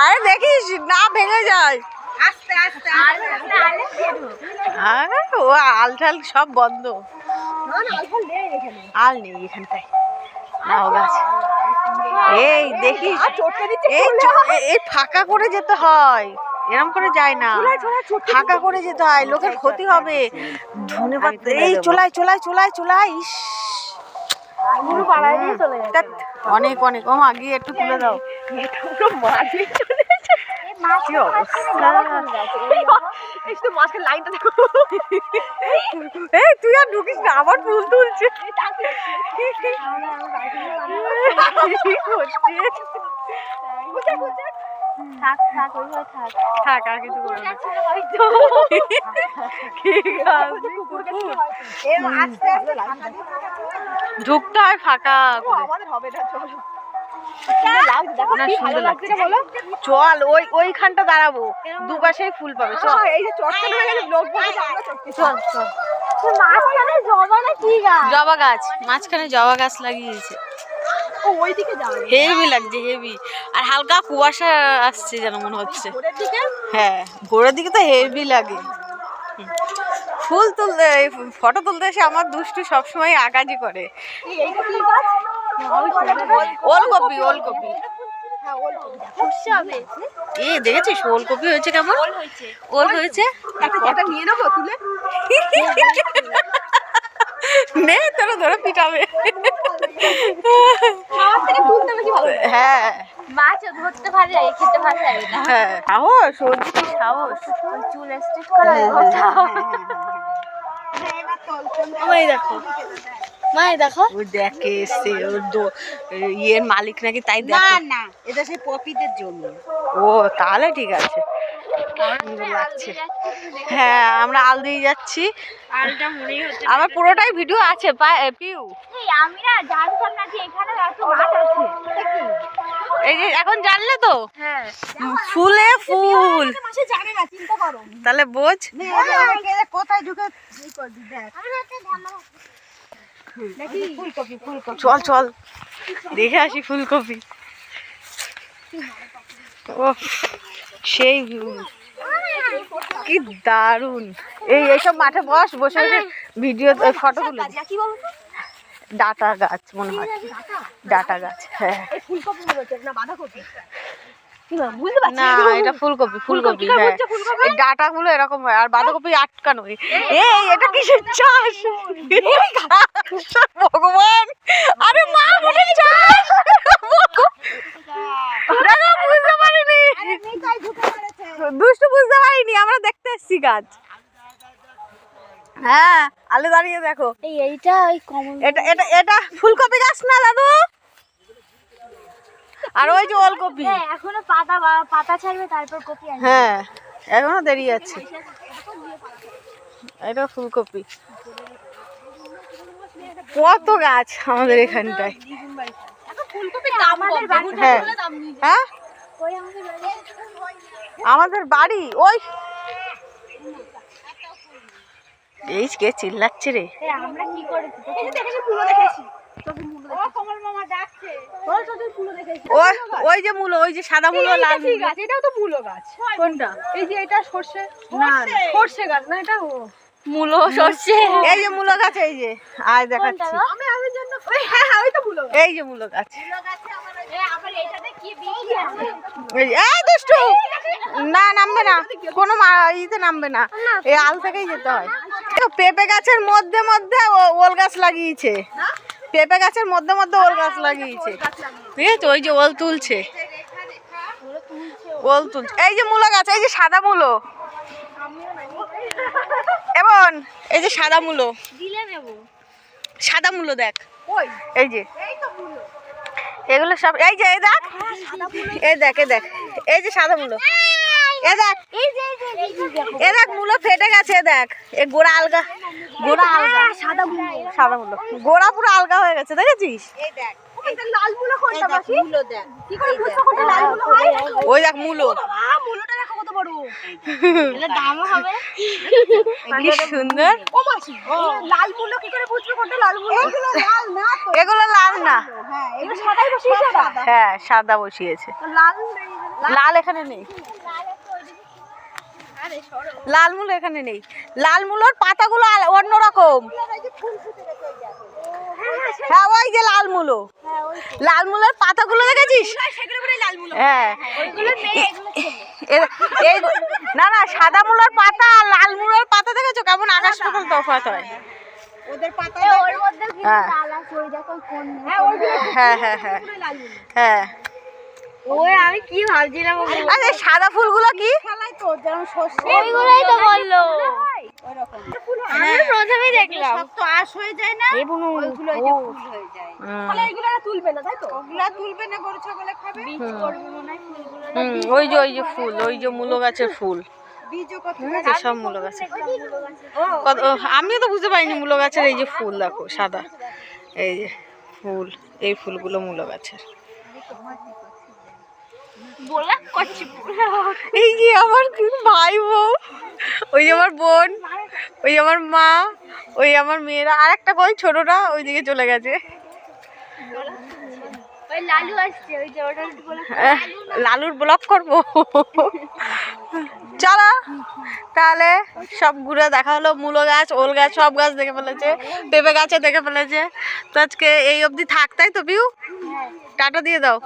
আরে দেখিস না ভেঙে যায়। আরে ও আল ঠাল সব বন্ধ। আল নেই এখানটায়, নাও গাছ। এই দেখিস এই ফাঁকা করে যেতে হয়, এরম করে যায় না, ফাঁকা করে যেতে হয়, লোকের ক্ষতি হবে। ধন্যবাদ। এই চলাই চলাই চলাই চলাই। ইস অনেক অনেক ও মা গিয়ে একটু তুলে দাও। তুই আর ঢুকিস না, আবার ফুল তুলছে। থাক আর কিছু করবো না। ঢুকতে হয় ফাঁকা চল। ওইখানটা দাঁড়াবো, দুপাশেই ফুল পাবে। চল চল চল। জবা গাছ, মাঝখানে জবা গাছ লাগিয়েছে। হেভি লাগছে, হেভি। আর হালকা কুয়াশা আসছে যেন মনে হচ্ছে। হ্যাঁ ভোরের দিকে তো হেভি লাগে। ফুল তুলতে, ফটো তুলতে এসে আমার দুষ্টু সবসময় আকাজি করে। ওলকপি, ওলকপি। এই দেখেছিস ওলকপি হয়েছে কেমন? ওল হয়েছে। নিয়ে নেবো তুলে। নে তোরা ধরে পিটাবে। হ্যাঁ মাছ ধরতে ভালো লাগে, খেতে ভালো লাগে না। হ্যাঁ সাহস, ওর কি সাহস। চুল স্ট্রেট করা কথা। ওই দেখো, মাই দেখো, ওই দেখে এসছে ওর ইয়ের মালিক নাকি, তাই দেখো। না না এটা সেই পপিদের জন্য। ও তাহলে ঠিক আছে, সুন্দর লাগছে। হ্যাঁ আমরা আল দিয়ে যাচ্ছি। আলটা মনেই হচ্ছে আমার পুরোটাই ভিডিও আছে পিউ। এই আমি না জানতাম না যে এখানে এত মাছ আছে। এই যে এখন জানলে তো। হ্যাঁ ফুলে ফুল। মাছে জানে না, চিন্তা করো। তাহলে বোঝ কোথায় ঢুকে। ফুলকপি, ফুলকপি। চল চল দেখে আসি ফুলকপি। ও সেই কি দারুন। এইসব মাঠে বসে বসে ভিডিও ফটো তুলে। ডাটা গাছ মনে হয়, ডাটা গাছ। হ্যাঁ না এটা ফুলকপি, ফুলকপি। হ্যাঁ এই ডাটা গুলো এরকম হয়, আর বাঁধাকপি আটকানো। এই এটা কিসের চাষ? ভগবান, আরে মা বলে চাষ। বুঝতে পারিনি, দুষ্টু বুঝতে পারিনি, আমরা দেখতে এসছি গাছ। হ্যাঁ আলে দাঁড়িয়ে দেখো। এইটা ওই কমল। এটা এটা এটা ফুলকপি গাছ না দাদু? আর ওই যে ওলকপি। হ্যাঁ এখনো পাতা ছাড়বে, তারপর কপি আসবে। হ্যাঁ এখনো দেরি আছে। এটা ফুলকপি। কত গাছ আমাদের এখানটায়। হ্যাঁ হ্যাঁ আমাদের বাড়ি ওই। এই কে চিল্লাচ্ছে রে? আমরা কি করেছি ওই যে মূলো, ওই যে সাদা মূলো, লাল মূলো। এটাও তো মূলো গাছ। কোনটা? এই যে এটা সর্ষে, না সর্ষে গাছ না, এটা মূলো সর্ষে। এই যে মূলো গাছ, এই যে আয় দেখাচ্ছি। আমি আমার জন্য হ্যাঁ হ্যাঁ ওই তো মূলো। এই যে মূলো গাছ। আবার এটাতে কি বীজ আছে? এই দুষ্টু না, নামবে না, কোনো ইতে নামবে না, এই আল থেকেই যেতে হয়। পেঁপে গাছের মধ্যে মধ্যে ওল গাছ লাগিয়েছে, পেঁপে গাছের মধ্যে মধ্যে ওল গাছ লাগিয়েছে। ঠিক আছে ওই যে ওল তুলছে, ওল তুলছে। এই যে মূলো গাছ, এই যে সাদা মূলো, এবং এই যে সাদা মূলো, দিলে নেব। সাদা মূলো দেখ, এই যে এগুলো সব। এই যে এই দেখ, এই দেখ, এই দেখ, এই যে সাদা মূলো, এই দেখ, এ দেখ মূলো ফেটে গেছে, দেখ এই গোড়া আলগা, গোড়া আলগা, সাদা মূলো, সাদা মূলো গোড়া পুরো আলগা হয়ে গেছে, দেখেছিস? লাল মূলো কোনটা মাসি? কি করে বুঝছো কোনটা লাল মূলো হয়? ওই দেখ মূলো, মূলোটা দেখো কত বড়। এগুলো দামও হবে। কি সুন্দর। ও মাসি লাল মূলো কি করে বুঝবে কোনটা লাল মূলো? এগুলো লাল না তো। এগুলো লাল না, হ্যাঁ এগুলো সাদাই বসিয়েছে না। হ্যাঁ সাদা বসিয়েছে। লাল লাল এখানে নেই, লাল মূলো এখানে নেই। লাল মূলোর পাতাগুলো অন্যরকম। হ্যাঁ ওই যে লাল মূলো, লাল মূলোর পাতাগুলো দেখেছিস? হ্যাঁ এই না না, সাদা মূলোর পাতা আর লাল মূলোর পাতা দেখেছো কেমন আকাশ পাতাল তফাৎ হয়? ওদের পাতা ওর মধ্যে কিন্তু হ্যাঁ। লাল আছে, ওই দেখো কোন। হ্যাঁ হ্যাঁ হ্যাঁ হ্যাঁ। ওই আমি কি ভাবছিলাম আরে সাদা ফুলগুলো কি? খেলায় তো যেমন সর্ষে ওইগুলোই তো বললো। ওইরকম আমি প্রথমেই দেখলাম। সব তো আঁশ হয়ে যায় না, ওইগুলো যে ফুল হয়ে যায়। তাহলে এগুলো তুলবে না তাই তো? ওগুলা তুলবে না, গরু ছাগলে খাবে। ওই যে ফুল, ওই যে মূলো গাছের ফুল, বীজও কত সব মূলো গাছের। আমিও তো বুঝতে পারিনি মূলো গাছের এই যে ফুল দেখো সাদা, এই যে ফুল, এই ফুলগুলো মূলো গাছের। বলা করছি এই যে আমার ভাই বউ, ওই যে আমার বোন, ওই যে আমার মা, ওই আমার মেয়েরা, আর একটা কই ছোটটা ওইদিকে চলে গেছে। ওই লালু আসছে, ওই যে ওটা বলে লালুর ব্লগ করবো। চলো তাহলে সব ঘুরে দেখা হলো। মূলো গাছ, ওল গাছ, সব গাছ দেখে ফেলেছে, পেঁপে গাছে দেখে ফেলেছে। তো আজকে এই অবধি থাক, তাই তো পিউ? টাটা দিয়ে দাও।